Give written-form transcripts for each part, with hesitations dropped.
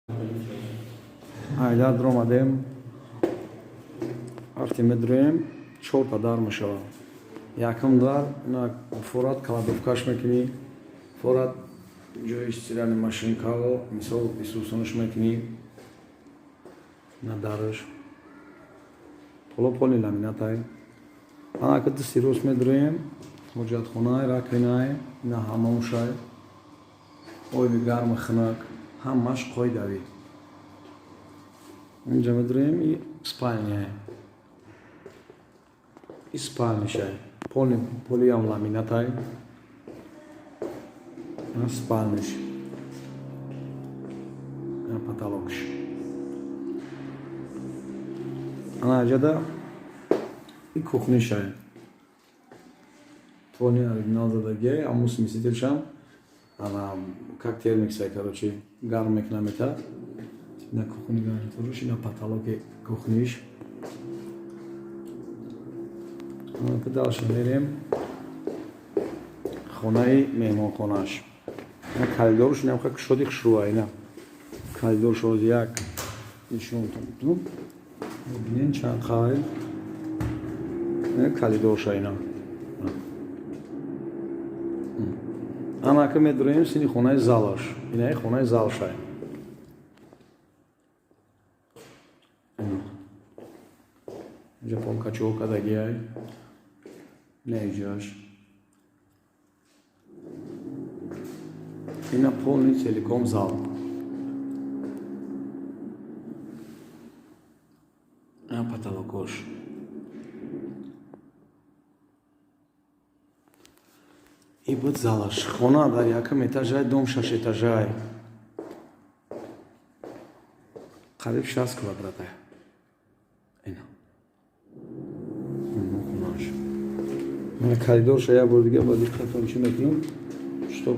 Айдар омадем вақте медурем 4 та дар мешавад. Якум дар форат каладовкаш мекунӣ, форат ҷои стирани машинкаро мисол исӯсонаш мекунӣ на дараш полополи ламинатай. Ака дисти рост медурем ҳоҷатхонаи раковинаи на ҳамомшай оби гарми хунак ҳамаш қоидави. Инҷа медурем и спальня и спальнишай полиам ламинатай спальниш потолокш. Анаҷада и кухнишай тони оригинал задагиай аммо смесителшам ана как термиксай короче гарм мекунам мета на кухни гарнитуруш на потолоки кухниш. Дальше мерем хонаи меҳмонхонаш. Коридорш намха кушоди хушрӯайна. Коридорш оз як нишонтон. Бинен чанд хай. Коридорш айна. Анака медурем сини хонаи залаш. Инаи хонаи залшай. Инҷа полкачо кадагиай. Неҷаш. Ина полный целиком зал. А потолокош. И буд залаш. Хона дар якум этажай, дом 6 этажай. Қариб 60 квадратай. Ина. Коридорша як бор дига ба диққат tomchi мекунем, чтоб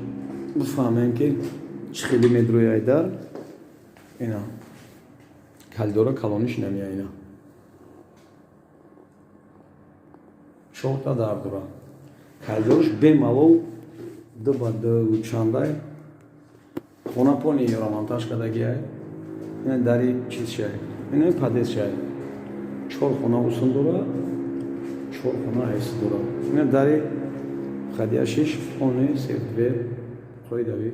бифаҳмем ки чӣ хеле медурӯи Айдар. Ина коридора калониш намия ина 4 та дар дора. Коридорш бемалол ду ба ду чандай хона пони ромонтаж кадагиай. Ина дари чизшай. Ина падесшай. 4 хона усун дора. 4 хона ҳайси дора. Ина дари хадияшиш оны сефтвер қоидави.